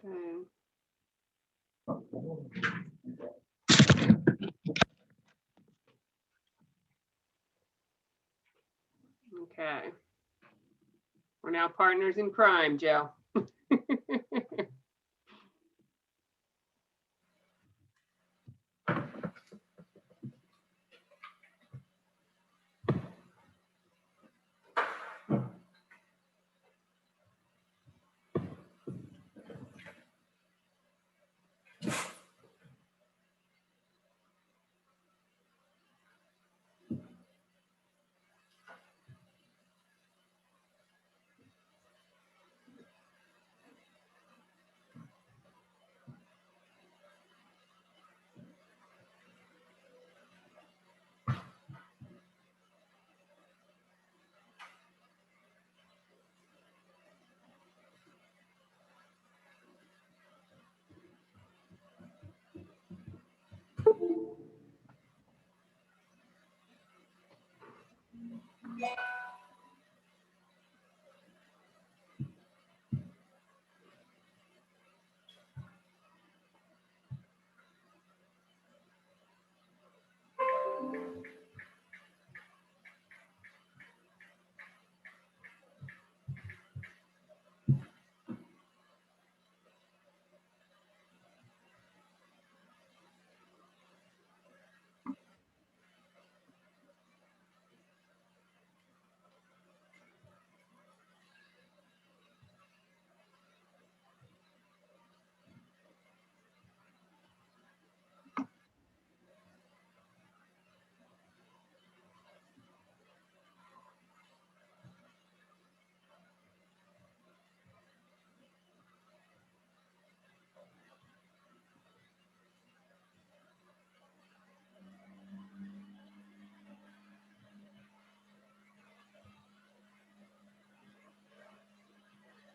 Okay. We're now partners in crime, Joe.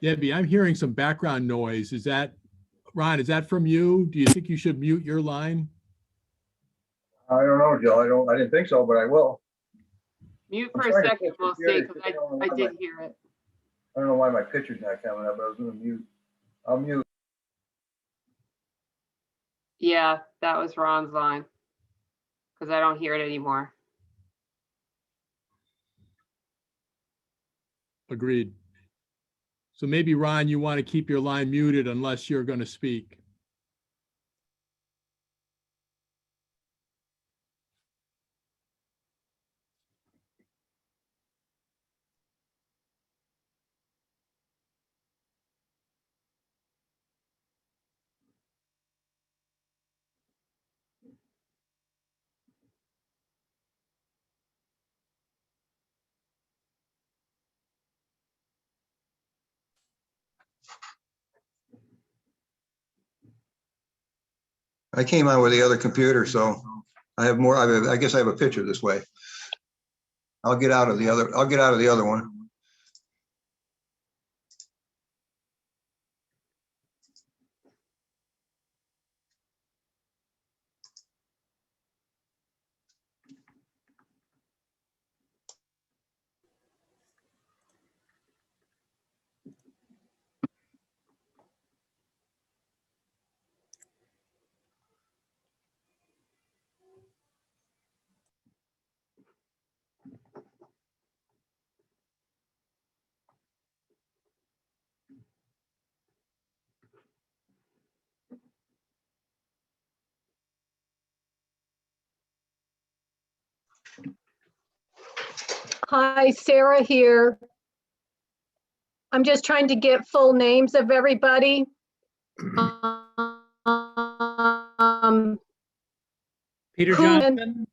Debbie, I'm hearing some background noise. Is that, Ron, is that from you? Do you think you should mute your line? I don't know, Joe. I didn't think so, but I will. Mute I'm for a trying to second, fix we'll it here. see, because I did hear it. I don't know why my picture's not coming up. I was gonna mute. I'll mute. Yeah, that was Ron's line, because I don't hear it anymore. Agreed. So maybe, Ron, you want to keep your line muted unless you're going to speak. I came on with the other computer, so I have more. I guess I have a picture this way. I'll get out of the other one. Hi, Sarah here. I'm just trying to get full names of everybody. Peter who- Johnson.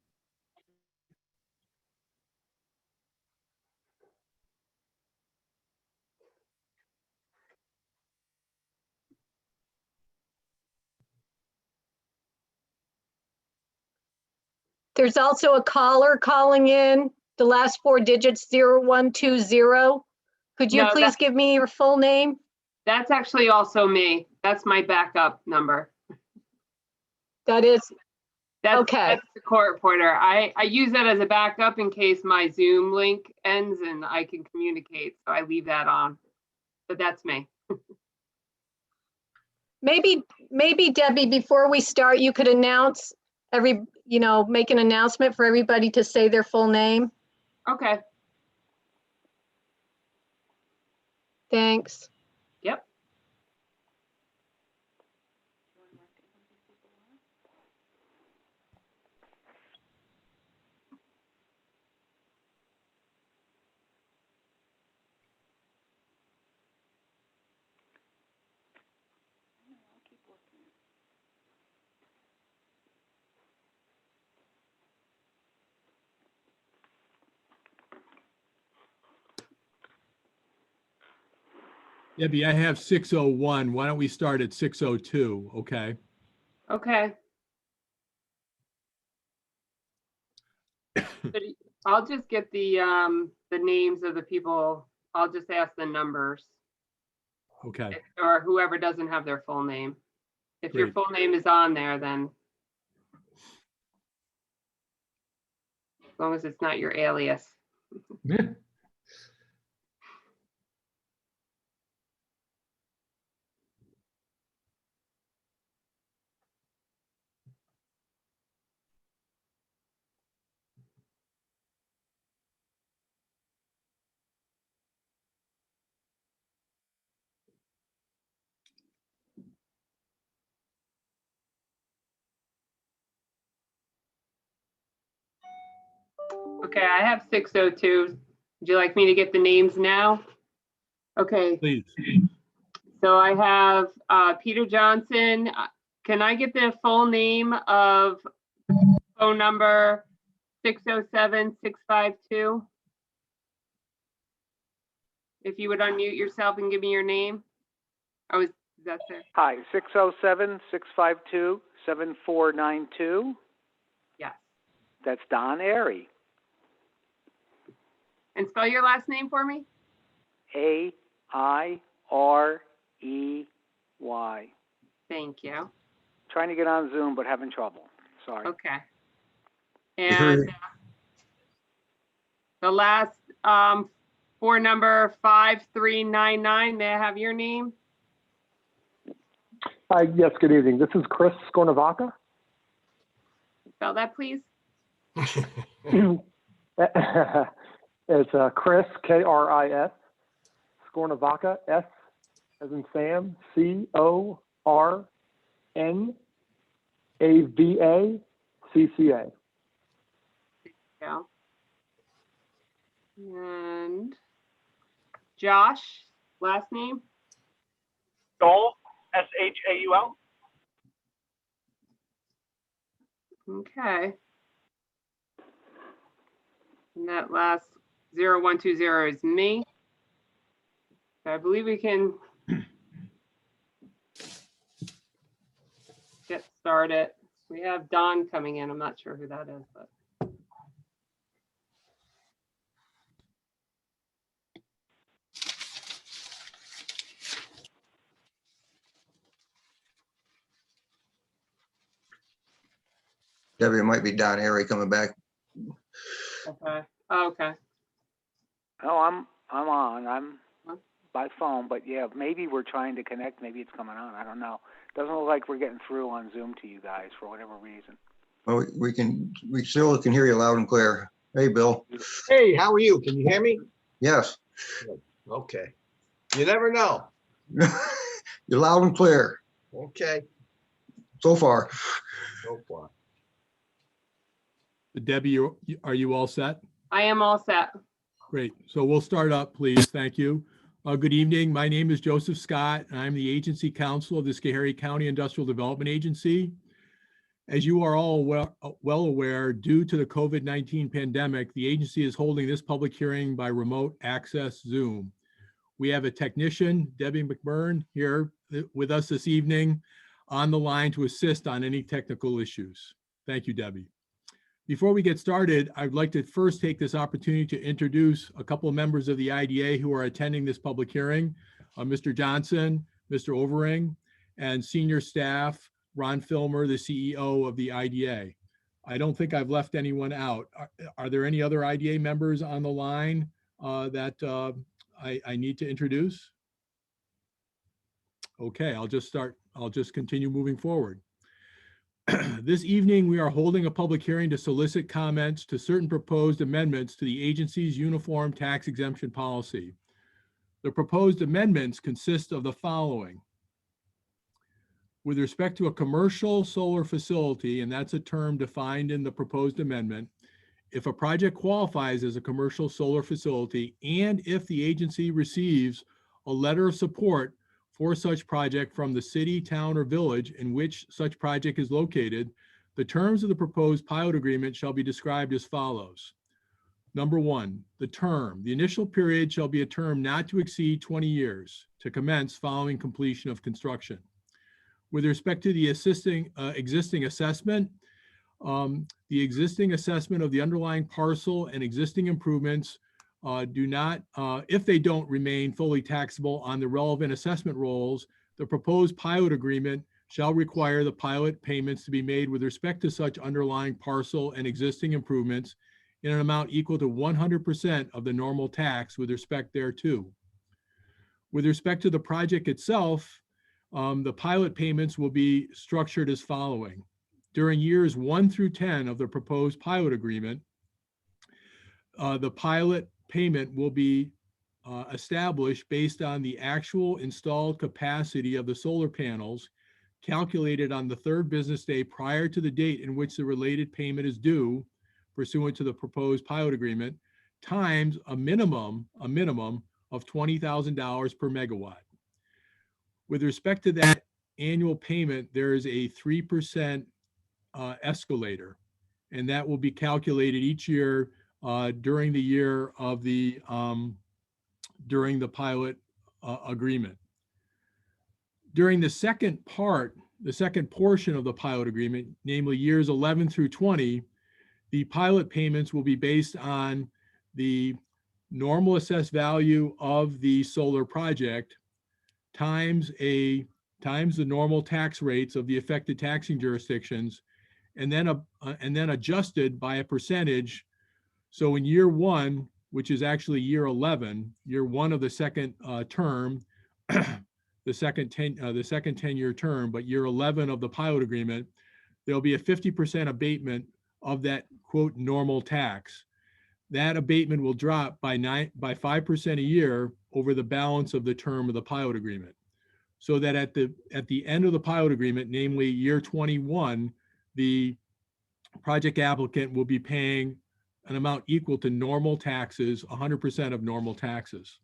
There's also a caller calling in, the last four digits 0120. Could you No, please give me your full name? That's actually also me. That's my backup number. That is, That's, Okay. that's the court reporter. I use that as a backup in case my Zoom link ends and I can communicate. So I leave that on. But that's me. Maybe Debbie, before we start, you could announce make an announcement for everybody to say their full name. Okay. Thanks. Yep. Debbie, I have 6:01. Why don't we start at 6:02? Okay. Okay. I'll just get the names of the people. I'll just ask the numbers, Okay. or whoever doesn't have their full name. If your Great. full name is on there, then as long as it's not your alias. Okay, I have 6:02. Would you like me to get the names now? Okay, Please. so I have Peter Johnson. Can I get the full name of phone number 607-652? If you would unmute yourself and give me your name. Oh, is that there? Hi, 607-652-7492. Yes. That's Don Airy. And spell your last name for me? Airey. Thank you. Trying to get on Zoom, but having trouble. Sorry. Okay. And the last four number 5399, may I have your name? Yes, good evening. This is Chris Skornavaka. Spell that, please. It's Chris, K-R-I-S, Skornavaka, S as in Sam, C-O-R-N-A-V-A-C-C-A. Yeah. And Josh, last name? Shaul, S-H-A-U-L. Okay. And that last 0120 is me. So I believe we can get started. We have Don coming in. I'm not sure who that is, but. Debbie, it might be Don Airy coming back. Okay. Oh, okay. Oh, I'm on. I'm by phone, but yeah, maybe we're trying to connect. Maybe it's coming on. I don't know. Doesn't look like we're getting through on Zoom to you guys for whatever reason. Well, we still can hear you loud and clear. Hey, Bill. Hey, how are you? Can you hear me? Yes. Okay. You never know. You're loud and clear Okay. so far. So far. Debbie, are you all set? I am all set. Great. So we'll start up, please. Thank you. Good evening. My name is Joseph Scott, and I'm the Agency Counsel of the Schoharie County Industrial Development Agency. As you are all well aware, due to the COVID-19 pandemic, the agency is holding this public hearing by remote access Zoom. We have a technician, Debbie McBurn, here with us this evening on the line to assist on any technical issues. Thank you, Debbie. Before we get started, I'd like to first take this opportunity to introduce a couple of members of the IDA who are attending this public hearing, Mr. Johnson, Mr. Overing, and senior staff, Ron Filmer, the CEO of the IDA. I don't think I've left anyone out. Are there any other IDA members on the line that I need to introduce? Okay, I'll just continue moving forward. This evening, we are holding a public hearing to solicit comments to certain proposed amendments to the agency's uniform tax exemption policy. The proposed amendments consist of the following. With respect to a commercial solar facility, and that's a term defined in the proposed amendment, if a project qualifies as a commercial solar facility, and if the agency receives a letter of support for such project from the city, town, or village in which such project is located, the terms of the proposed pilot agreement shall be described as follows. Number one, the term. The initial period shall be a term not to exceed 20 years to commence following completion of construction. With respect to the existing assessment, the existing assessment of the underlying parcel and existing improvements do not, if they don't remain fully taxable on the relevant assessment rolls, the proposed pilot agreement shall require the pilot payments to be made with respect to such underlying parcel and existing improvements in an amount equal to 100% of the normal tax with respect thereto. With respect to the project itself, the pilot payments will be structured as following. During years 1 through 10 of the proposed pilot agreement, the pilot payment will be established based on the actual installed capacity of the solar panels calculated on the 3rd business day prior to the date in which the related payment is due pursuant to the proposed pilot agreement, times a minimum of $20,000 per megawatt. With respect to that annual payment, there is a 3% escalator, and that will be calculated each year during the year of the during the pilot agreement. During the second portion of the pilot agreement, namely years 11 through 20, the pilot payments will be based on the normal assessed value of the solar project times the normal tax rates of the affected taxing jurisdictions, and then adjusted by a percentage. So in year 1, which is actually year 11, year 1 of the second term, the second 10-year term, but year 11 of the pilot agreement, there'll be a 50% abatement of that quote normal tax. That abatement will drop by 5% a year over the balance of the term of the pilot agreement. So that at the end of the pilot agreement, namely year 21, the project applicant will be paying an amount equal to normal taxes, 100% of normal taxes.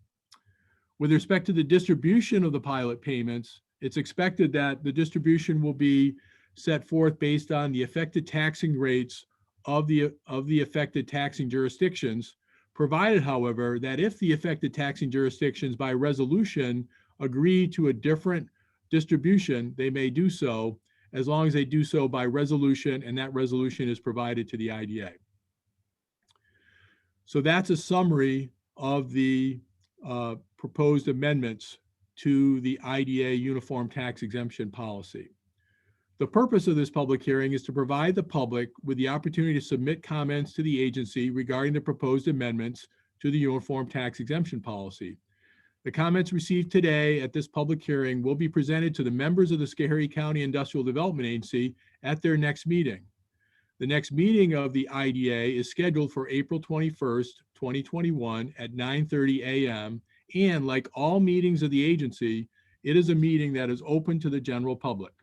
With respect to the distribution of the pilot payments, it's expected that the distribution will be set forth based on the affected taxing rates of the affected taxing jurisdictions, provided, however, that if the affected taxing jurisdictions by resolution agree to a different distribution, they may do so, as long as they do so by resolution, and that resolution is provided to the IDA. So that's a summary of the proposed amendments to the IDA Uniform Tax Exemption Policy. The purpose of this public hearing is to provide the public with the opportunity to submit comments to the agency regarding the proposed amendments to the Uniform Tax Exemption Policy. The comments received today at this public hearing will be presented to the members of the Schoharie County Industrial Development Agency at their next meeting. The next meeting of the IDA is scheduled for April 21st, 2021 at 9:30 a.m. And like all meetings of the agency, it is a meeting that is open to the general public.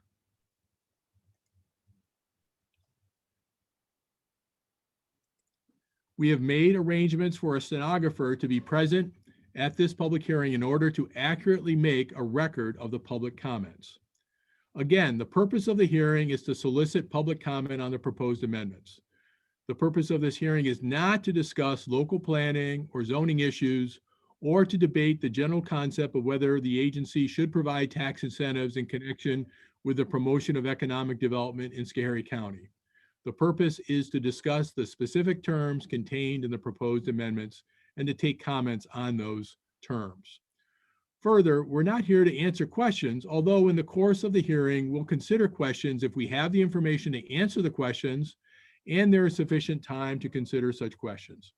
We have made arrangements for a stenographer to be present at this public hearing in order to accurately make a record of the public comments. Again, the purpose of the hearing is to solicit public comment on the proposed amendments. The purpose of this hearing is not to discuss local planning or zoning issues or to debate the general concept of whether the agency should provide tax incentives in connection with the promotion of economic development in Schoharie County. The purpose is to discuss the specific terms contained in the proposed amendments and to take comments on those terms. Further, we're not here to answer questions, although in the course of the hearing, we'll consider questions if we have the information to answer the questions and there is sufficient time to consider such questions.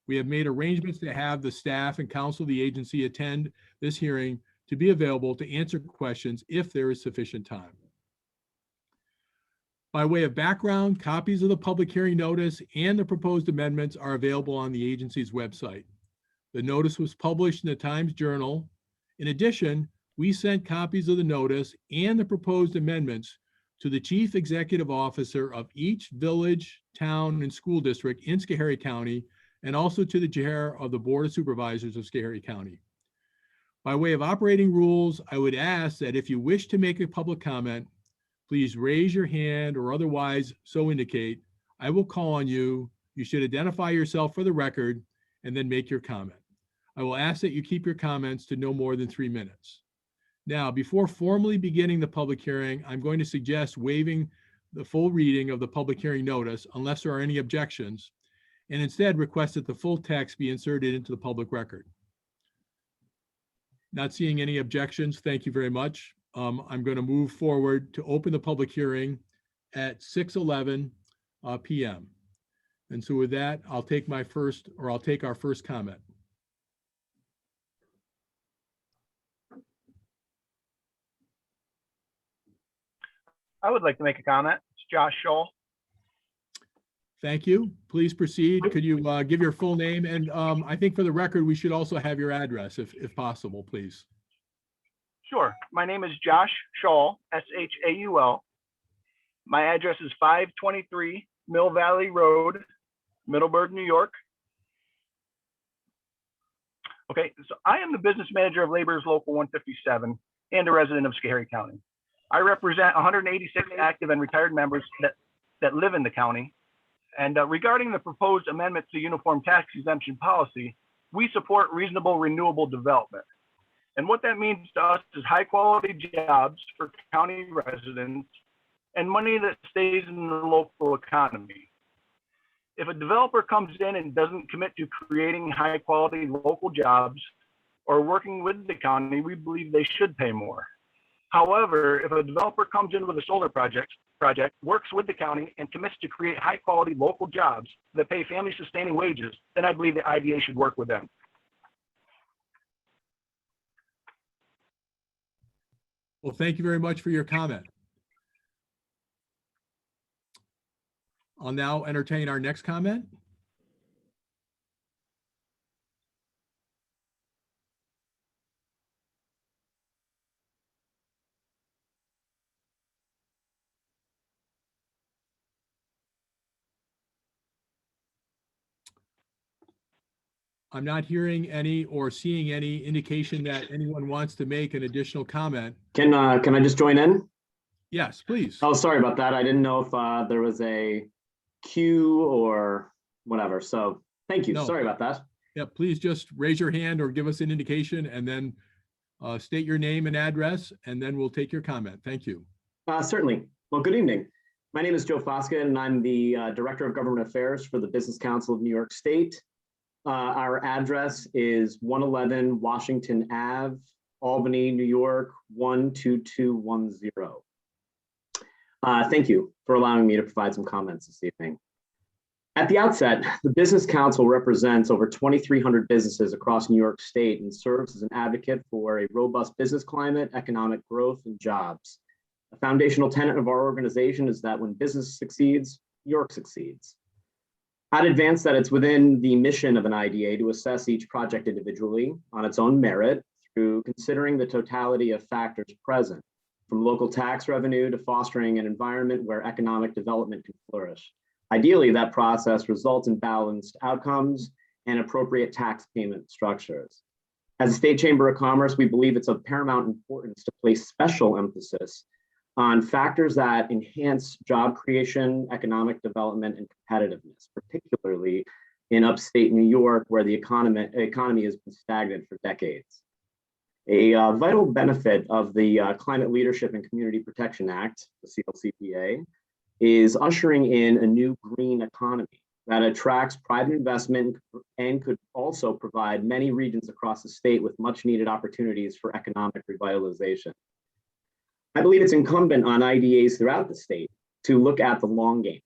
We have made arrangements to have the staff and counsel of the agency attend this hearing to be available to answer questions if there is sufficient time. By way of background, copies of the public hearing notice and the proposed amendments are available on the agency's website. The notice was published in the Times Journal. In addition, we sent copies of the notice and the proposed amendments to the Chief Executive Officer of each village, town, and school district in Schoharie County, and also to the Chair of the Board of Supervisors of Schoharie County. By way of operating rules, I would ask that if you wish to make a public comment, please raise your hand or otherwise so indicate. I will call on you. You should identify yourself for the record and then make your comment. I will ask that you keep your comments to no more than 3 minutes. Now, before formally beginning the public hearing, I'm going to suggest waiving the full reading of the public hearing notice unless there are any objections, and instead request that the full text be inserted into the public record. Not seeing any objections, thank you very much. I'm going to move forward to open the public hearing at 6:11 p.m. And so with that, I'll take our first comment. I would like to make a comment. It's Josh Scholl. Thank you. Please proceed. Could you give your full name? And I think for the record, we should also have your address if possible, please. Sure. My name is Josh Scholl, S-H-A-U-L. My address is 523 Mill Valley Road, Middleburg, New York. Okay, so I am the business manager of Laborers Local 157 and a resident of Schoharie County. I represent 186 active and retired members that live in the county. And regarding the proposed amendment to uniform tax exemption policy, we support reasonable renewable development. And what that means to us is high quality jobs for county residents and money that stays in the local economy. If a developer comes in and doesn't commit to creating high quality local jobs or working with the county, we believe they should pay more. However, if a developer comes in with a solar project, works with the county and commits to create high quality local jobs that pay family sustaining wages, then I believe the IDA should work with them. Well, thank you very much for your comment. I'll now entertain our next comment. I'm not hearing any or seeing any indication that anyone wants to make an additional comment. Can I just join in? Yes, please. Oh, sorry about that. I didn't know if there was a queue or whatever. So thank you. No. Sorry about that. Yeah, please just raise your hand or give us an indication and then state your name and address, and then we'll take your comment. Thank you. Certainly. Well, good evening. My name is Joe Fosca, and I'm the Director of Government Affairs for the Business Council of New York State. Our address is 111 Washington Ave, Albany, New York, 12210. Thank you for allowing me to provide some comments this evening. At the outset, the Business Council represents over 2,300 businesses across New York State and serves as an advocate for a robust business climate, economic growth, and jobs. A foundational tenet of our organization is that when business succeeds, New York succeeds. I'd advance that it's within the mission of an IDA to assess each project individually on its own merit through considering the totality of factors present, from local tax revenue to fostering an environment where economic development can flourish. Ideally, that process results in balanced outcomes and appropriate tax payment structures. As a state chamber of commerce, we believe it's of paramount importance to place special emphasis on factors that enhance job creation, economic development, and competitiveness, particularly in upstate New York, where the economy has been stagnant for decades. A vital benefit of the Climate Leadership and Community Protection Act, the CLCPA, is ushering in a new green economy that attracts private investment and could also provide many regions across the state with much needed opportunities for economic revitalization. I believe it's incumbent on IDAs throughout the state to look at the long game.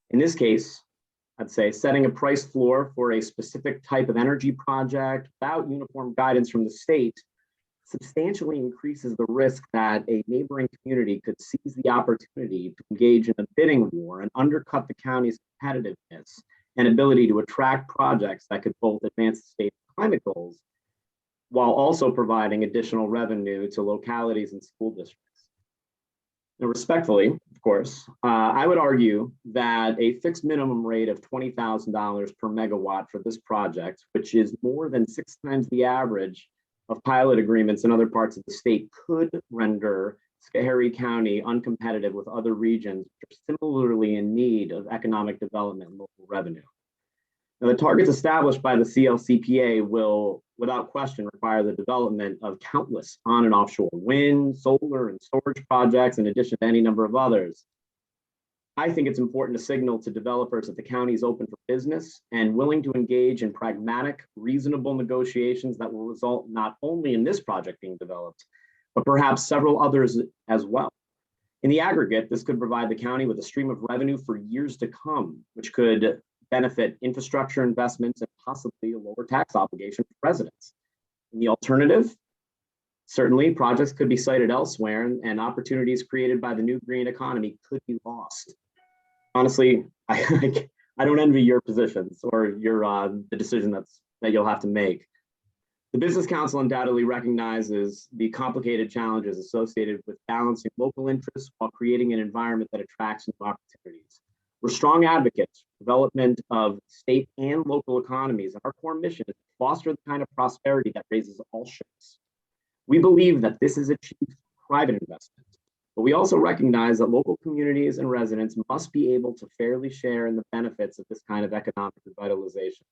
In this case, I'd say setting a price floor for a specific type of energy project without uniform guidance from the state substantially increases the risk that a neighboring community could seize the opportunity to engage in a bidding war and undercut the county's competitiveness and ability to attract projects that could both advance the state's climate goals while also providing additional revenue to localities and school districts. Now, respectfully, of course, I would argue that a fixed minimum rate of $20,000 per megawatt for this project, which is more than 6 times the average of pilot agreements in other parts of the state, could render Schoharie County uncompetitive with other regions which are similarly in need of economic development and local revenue. Now, the targets established by the CLCPA will, without question, require the development of countless on and offshore wind, solar, and storage projects, in addition to any number of others. I think it's important to signal to developers that the county is open for business and willing to engage in pragmatic, reasonable negotiations that will result not only in this project being developed, but perhaps several others as well. In the aggregate, this could provide the county with a stream of revenue for years to come, which could benefit infrastructure investments and possibly a lower tax obligation for residents. In the alternative, certainly projects could be sited elsewhere and opportunities created by the new green economy could be lost. Honestly, I don't envy your positions or your the decision that you'll have to make. The Business Council undoubtedly recognizes the complicated challenges associated with balancing local interests while creating an environment that attracts new opportunities. We're strong advocates for development of state and local economies, and our core mission is to foster the kind of prosperity that raises all ships. We believe that this is achieved through private investment, but we also recognize that local communities and residents must be able to fairly share in the benefits of this kind of economic revitalization.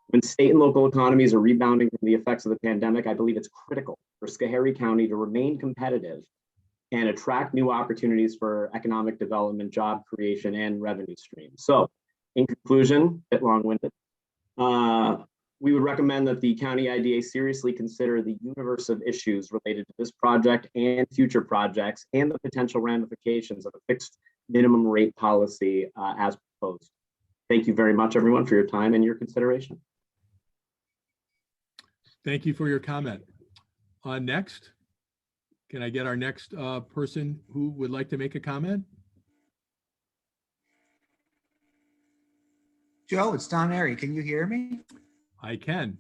When state and local economies are rebounding from the effects of the pandemic, I believe it's critical for Schoharie County to remain competitive and attract new opportunities for economic development, job creation, and revenue streams. So, in conclusion, a bit long-winded, we would recommend that the county IDA seriously consider the universe of issues related to this project and future projects and the potential ramifications of a fixed minimum rate policy as proposed. Thank you very much, everyone, for your time and your consideration. Thank you for your comment. Next, can I get our next person who would like to make a comment? Joe, it's Don Airy. Can you hear me? I can.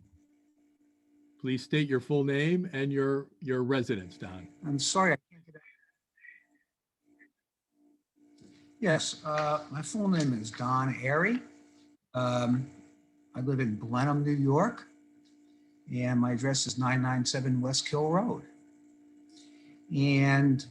Please state your full name and your residence, Don. I'm sorry, I can't get out. Yes, my full name is Don Airy. I live in Blenheim, New York, and my address is 997 West Kill Road. And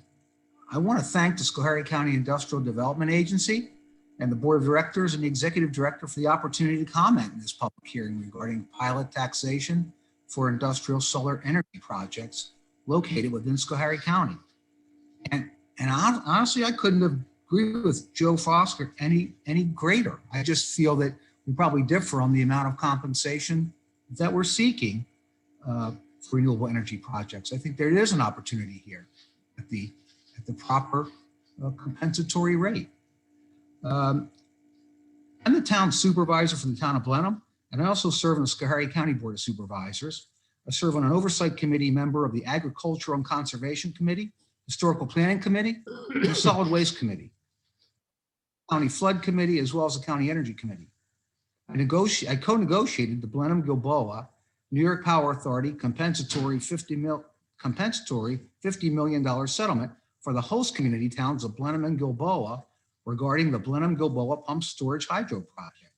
I want to thank the Schoharie County Industrial Development Agency and the Board of Directors and the Executive Director for the opportunity to comment in this public hearing regarding pilot taxation for industrial solar energy projects located within Schoharie County. And honestly, I couldn't agree with Joe Foster any greater. I just feel that we probably differ on the amount of compensation that we're seeking for renewable energy projects. I think there is an opportunity here at the proper compensatory rate. I'm the town supervisor for the town of Blenheim, and I also serve on the Schoharie County Board of Supervisors. I serve on an oversight committee member of the Agricultural and Conservation Committee, Historical Planning Committee, and the Solid Waste Committee, County Flood Committee, as well as the County Energy Committee. I co-negotiated the Blenheim-Gilboa New York Power Authority compensatory $50 million settlement for the host community towns of Blenheim and Gilboa regarding the Blenheim-Gilboa Pump Storage Hydro Project.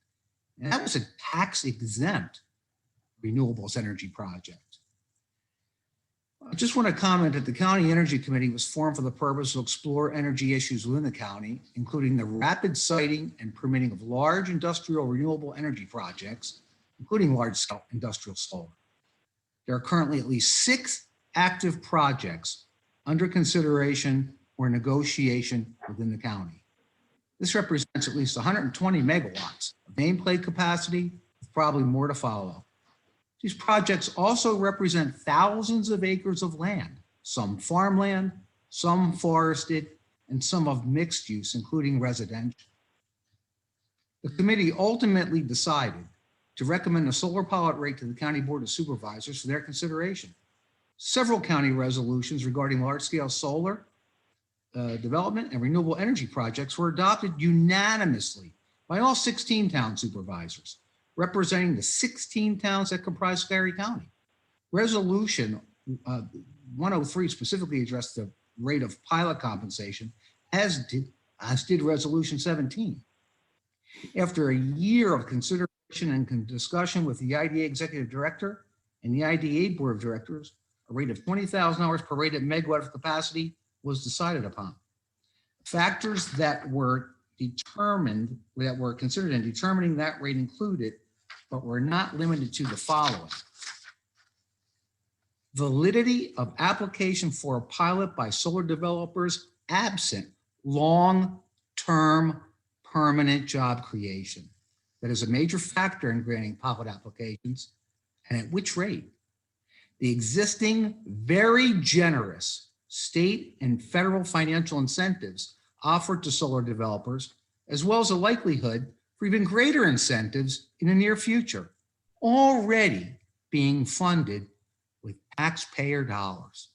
And that was a tax-exempt renewables energy project. I just want to comment that the County Energy Committee was formed for the purpose to explore energy issues within the county, including the rapid siting and permitting of large industrial renewable energy projects, including large-scale industrial solar. There are currently at least 6 active projects under consideration or negotiation within the county. This represents at least 120 megawatts of nameplate capacity, with probably more to follow. These projects also represent thousands of acres of land, some farmland, some forested, and some of mixed use, including residential. The committee ultimately decided to recommend a solar pilot rate to the County Board of Supervisors for their consideration. several county resolutions regarding large-scale solar development and renewable energy projects were adopted unanimously by all 16 town supervisors, representing the 16 towns that comprise Schoharie County. Resolution 103 specifically addressed the rate of pilot compensation, as did Resolution 17. After a year of consideration and discussion with the IDA Executive Director and the IDA Board of Directors, a rate of $20,000 per rated megawatt of capacity was decided upon. Factors that were considered in determining that rate included, but were not limited to, the following: validity of application for a pilot by solar developers absent long-term permanent job creation. That is a major factor in granting pilot applications, and at which rate. The existing very generous state and federal financial incentives offered to solar developers, as well as a likelihood for even greater incentives in the near future, already being funded with taxpayer dollars.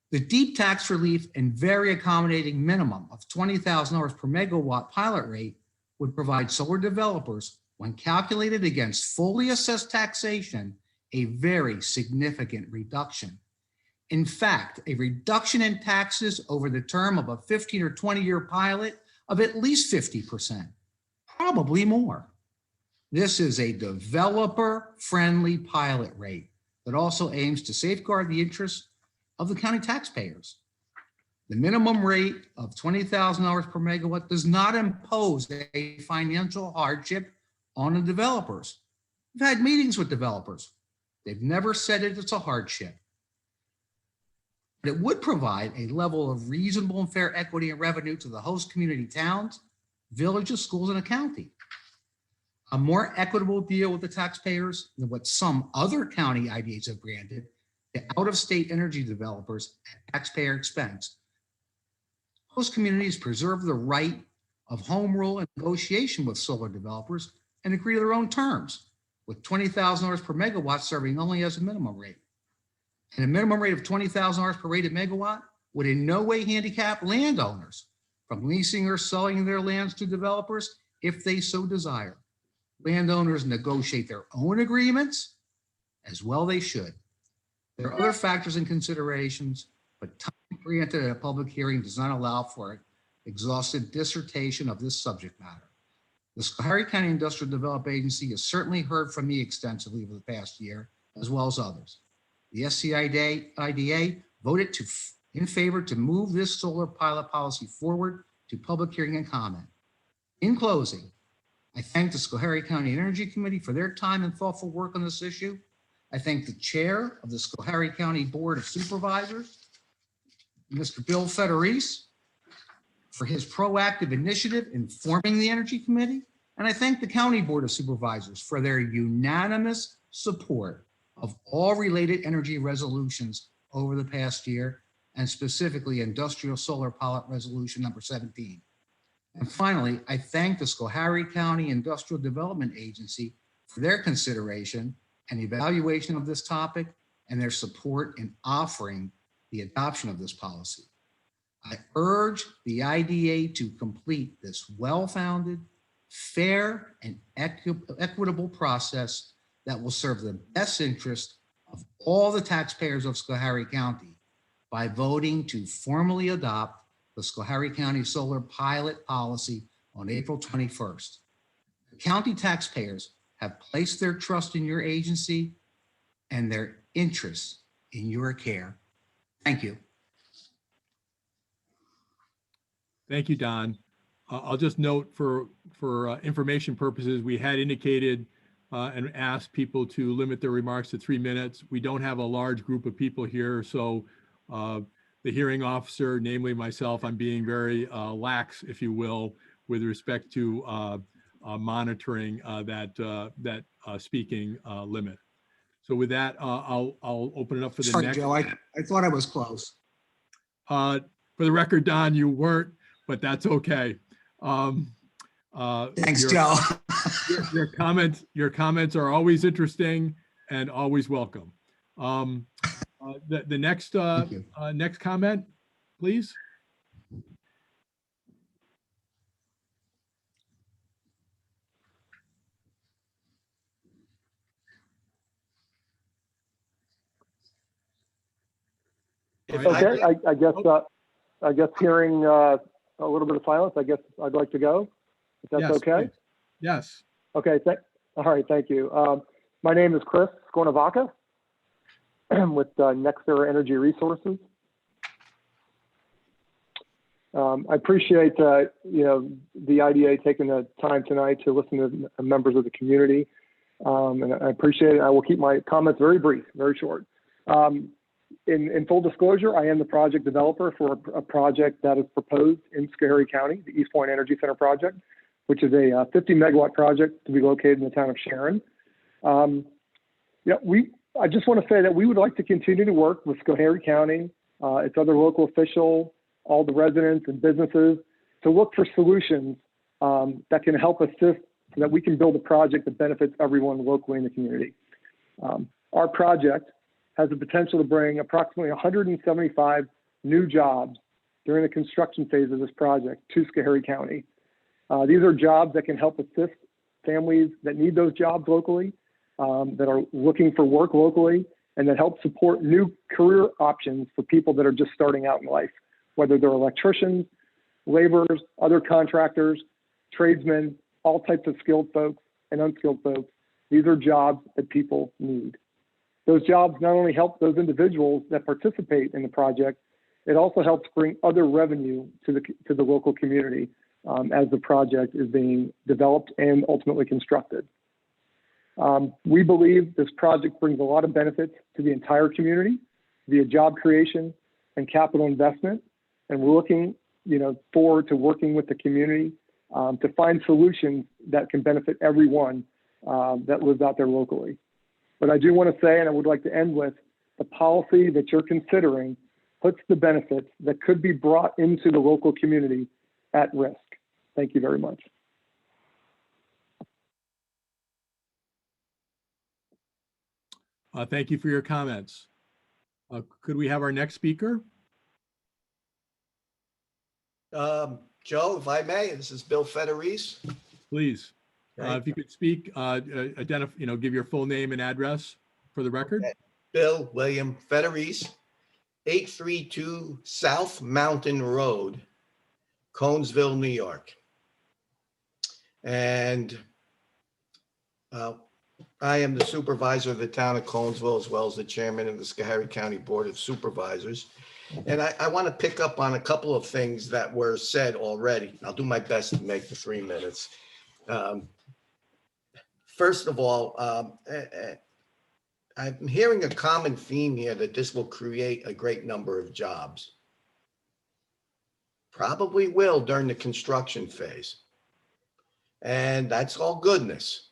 The deep tax relief and very accommodating minimum of $20,000 per megawatt pilot rate would provide solar developers, when calculated against fully assessed taxation, a very significant reduction. In fact, a reduction in taxes over the term of a 15 or 20-year pilot of at least 50%, probably more. This is a developer-friendly pilot rate that also aims to safeguard the interests of the county taxpayers. The minimum rate of $20,000 per megawatt does not impose a financial hardship on the developers. We've had meetings with developers. They've never said it's a hardship. But it would provide a level of reasonable and fair equity and revenue to the host community towns, villages, schools, and a county. A more equitable deal with the taxpayers than what some other county IDAs have granted to out-of-state energy developers at taxpayer expense. Host communities preserve the right of home rule and negotiation with solar developers and agree to their own terms, with $20,000 per megawatt serving only as a minimum rate. And a minimum rate of $20,000 per rated megawatt would in no way handicap landowners from leasing or selling their lands to developers if they so desire. Landowners negotiate their own agreements, as well they should. There are other factors and considerations, but time granted at a public hearing does not allow for an exhaustive dissertation of this subject matter. The Schoharie County Industrial Development Agency has certainly heard from me extensively over the past year, as well as others. The SCIDA voted in favor to move this solar pilot policy forward to public hearing and comment. In closing, I thank the Schoharie County Energy Committee for their time and thoughtful work on this issue. I thank the chair of the Schoharie County Board of Supervisors, Mr. Bill Federice, for his proactive initiative in forming the Energy Committee. And I thank the County Board of Supervisors for their unanimous support of all related energy resolutions over the past year, and specifically Industrial Solar Pilot Resolution number 17. And finally, I thank the Schoharie County Industrial Development Agency for their consideration and evaluation of this topic and their support in offering the adoption of this policy. I urge the IDA to complete this well-founded, fair, and equitable process that will serve the best interest of all the taxpayers of Schoharie County by voting to formally adopt the Schoharie County Solar Pilot Policy on April 21st. The county taxpayers have placed their trust in your agency and their interests in your care. Thank you. Thank you, Don. I'll just note for information purposes, we had indicated and asked people to limit their remarks to 3 minutes. We don't have a large group of people here, so the hearing officer, namely myself, I'm being very lax, if you will, with respect to monitoring that speaking limit. So with that, I'll open it up for the Sorry, next. Joe, I thought I was close. For the record, Don, you weren't, but that's okay. Thanks, Joe. Your comments are always interesting and always welcome. The next, Thank you. next comment, please. If All right. Okay, I guess hearing a little bit of silence, I guess I'd like to go, if that's Yes, okay. please. Yes. Okay, all right, thank you. My name is Chris Skornavaca with Nexter Energy Resources. I appreciate, the IDA taking the time tonight to listen to members of the community. And I appreciate it. I will keep my comments very brief, very short. In full disclosure, I am the project developer for a project that is proposed in Schoharie County, the East Point Energy Center project, which is a 50 megawatt project to be located in the town of Sharon. I just want to say that we would like to continue to work with Schoharie County, its other local officials, all the residents and businesses to look for solutions that can help assist so that we can build a project that benefits everyone locally in the community. Our project has the potential to bring approximately 175 new jobs during the construction phase of this project to Schoharie County. These are jobs that can help assist families that need those jobs locally, that are looking for work locally, and that help support new career options for people that are just starting out in life, whether they're electricians, laborers, other contractors, tradesmen, all types of skilled folks and unskilled folks. These are jobs that people need. Those jobs not only help those individuals that participate in the project, it also helps bring other revenue to the local community as the project is being developed and ultimately constructed. We believe this project brings a lot of benefits to the entire community via job creation and capital investment. And we're looking, forward to working with the community to find solutions that can benefit everyone that lives out there locally. But I do want to say, and I would like to end with, the policy that you're considering puts the benefits that could be brought into the local community at risk. Thank you very much. Thank you for your comments. Could we have our next speaker? Joe, if I may, this is Bill Federice. Please. Okay. If you could speak, give your full name and address for the record. Okay. Bill William Federice, 832 South Mountain Road, Conesville, New York. And I am the supervisor of the town of Conesville, as well as the chairman of the Schoharie County Board of Supervisors. And I want to pick up on a couple of things that were said already. I'll do my best to make the 3 minutes. First of all, I'm hearing a common theme here that this will create a great number of jobs. Probably will during the construction phase. And that's all goodness.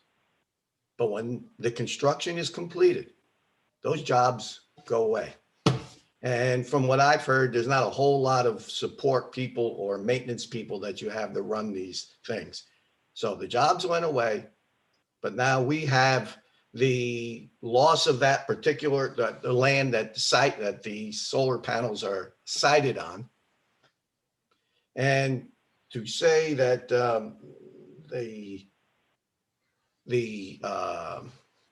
But when the construction is completed, those jobs go away. And from what I've heard, there's not a whole lot of support people or maintenance people that you have to run these things. So the jobs went away, but now we have the loss of that particular, the land, that the site that the solar panels are sited on. And to say that the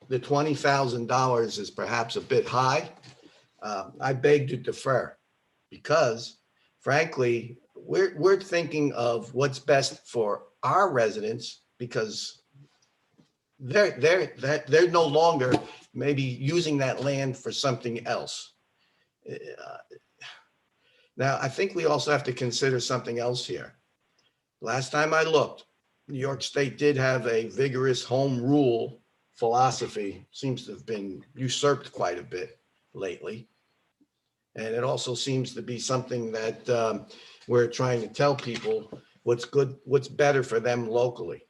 $20,000 is perhaps a bit high, I beg to defer, because frankly, we're thinking of what's best for our residents, because they're no longer maybe using that land for something else. Now, I think we also have to consider something else here. Last time I looked, New York State did have a vigorous home rule philosophy, seems to have been usurped quite a bit lately. And it also seems to be something that we're trying to tell people what's good, what's better for them locally.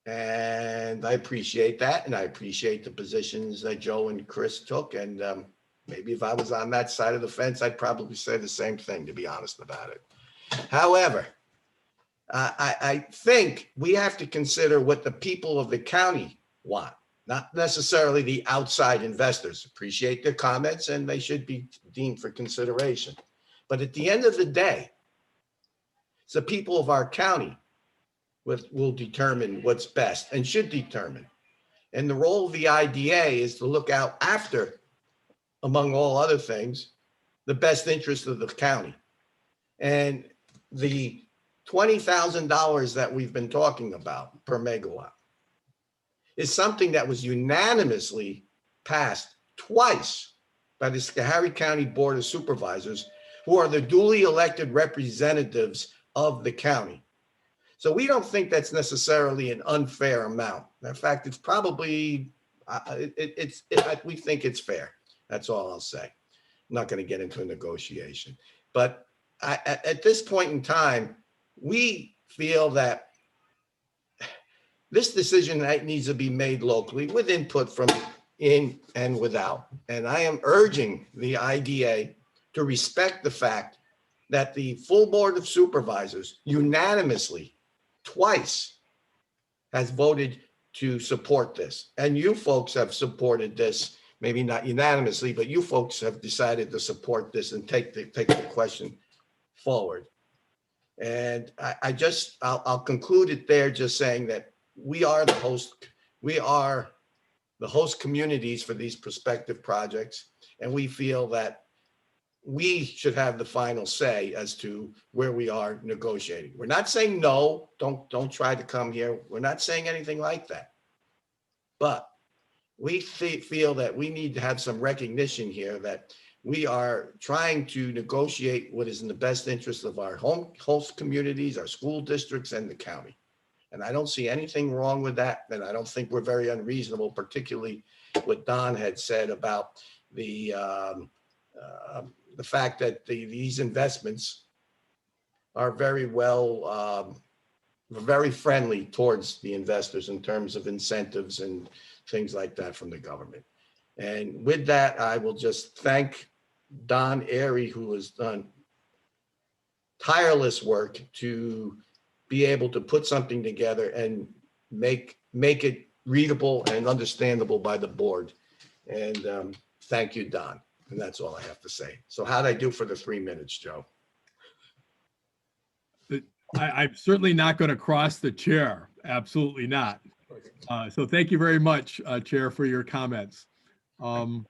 And I appreciate that. And I appreciate the positions that Joe and Chris took. And maybe if I was on that side of the fence, I'd probably say the same thing, to be honest about it. However, I think we have to consider what the people of the county want. not necessarily the outside investors. Appreciate their comments and they should be deemed for consideration. But at the end of the day, it's the people of our county will determine what's best and should determine. And the role of the IDA is to look out after, among all other things, the best interest of the county. And the $20,000 that we've been talking about per megawatt is something that was unanimously passed twice by the Schoharie County Board of Supervisors, who are the duly elected representatives of the county. So we don't think that's necessarily an unfair amount. In fact, it's probably, we think it's fair. That's all I'll say. I'm not going to get into a negotiation. But at this point in time, we feel that this decision needs to be made locally with input from in and without. And I am urging the IDA to respect the fact that the full Board of Supervisors unanimously twice has voted to support this. And you folks have supported this, maybe not unanimously, but you folks have decided to support this and take the question forward. And I'll conclude it there, just saying that we are the host communities for these prospective projects. And we feel that we should have the final say as to where we are negotiating. We're not saying no, don't try to come here. We're not saying anything like that. But we feel that we need to have some recognition here that we are trying to negotiate what is in the best interest of our host communities, our school districts, and the county. And I don't see anything wrong with that. And I don't think we're very unreasonable, particularly what Don had said about the fact that these investments are very well, very friendly towards the investors in terms of incentives and things like that from the government. And with that, I will just thank Don Airy, who has done tireless work to be able to put something together and make it readable and understandable by the board. And thank you, Don. And that's all I have to say. So how'd I do for the 3 minutes, Joe? I'm certainly not going to cross the chair. Absolutely not. So thank you very much, Chair, for your comments. The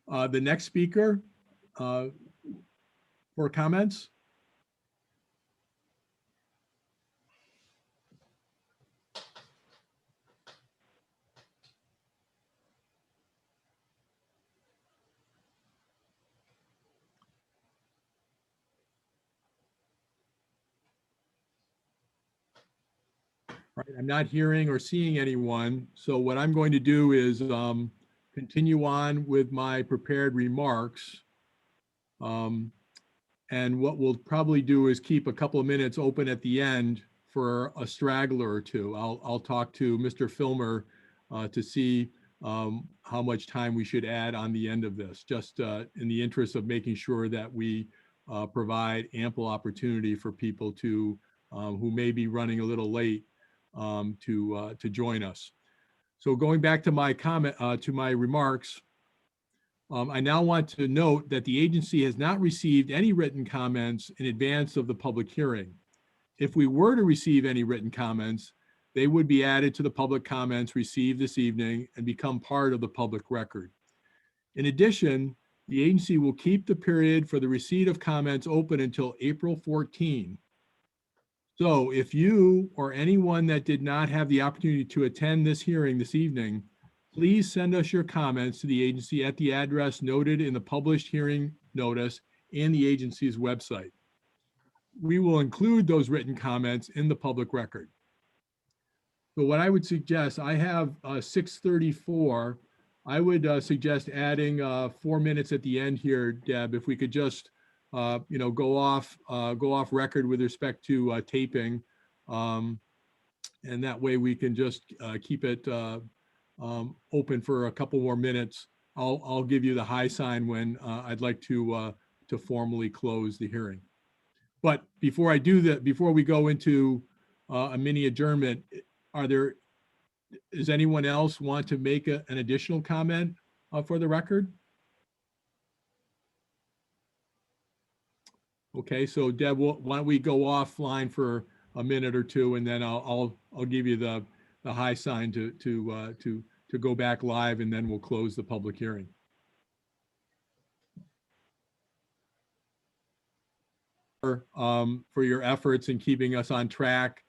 next speaker for comments. Right, I'm not hearing or seeing anyone. So what I'm going to do is continue on with my prepared remarks. And what we'll probably do is keep a couple of minutes open at the end for a straggler or two. I'll talk to Mr. Filmer to see how much time we should add on the end of this, just in the interest of making sure that we provide ample opportunity for people to who may be running a little late to join us. So going back to my comment, to my remarks, I now want to note that the agency has not received any written comments in advance of the public hearing. If we were to receive any written comments, they would be added to the public comments received this evening and become part of the public record. In addition, the agency will keep the period for the receipt of comments open until April 14. So if you or anyone that did not have the opportunity to attend this hearing this evening, please send us your comments to the agency at the address noted in the published hearing notice and the agency's website. We will include those written comments in the public record. So what I would suggest, I have 6:34. I would suggest adding 4 minutes at the end here, Deb, if we could just go off record with respect to taping, and that way we can just keep it open for a couple more minutes. I'll give you the high sign when I'd like to formally close the hearing. But before I do that, before we go into a mini adjournment, are there Does anyone else want to make an additional comment for the record? Okay, so Deb, why don't we go offline for a minute or two, and then I'll give you the high sign to go back live, and then we'll close the public hearing. For your efforts in keeping us on track.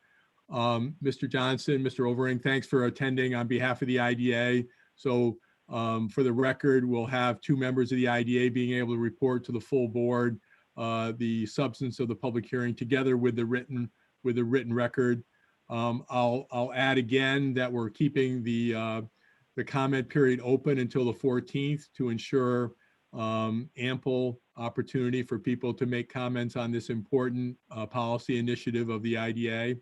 Mr. Johnson, Mr. Overing, thanks for attending on behalf of the IDA. So for the record, we'll have 2 members of the IDA being able to report to the full board the substance of the public hearing together with the written record. I'll add again that we're keeping the comment period open until the 14th to ensure ample opportunity for people to make comments on this important policy initiative of the IDA.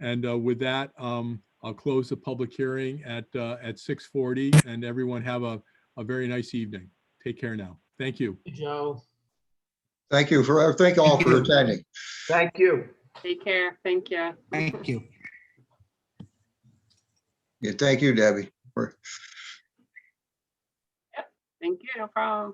And with that, I'll close the public hearing at 6:40, and everyone have a very nice evening. Take care now. Thank you. Joe. Thank you thank all for attending. Thank you. Take care. Thank you. Thank you. Yeah, thank you, Debbie. Thank you. No problem.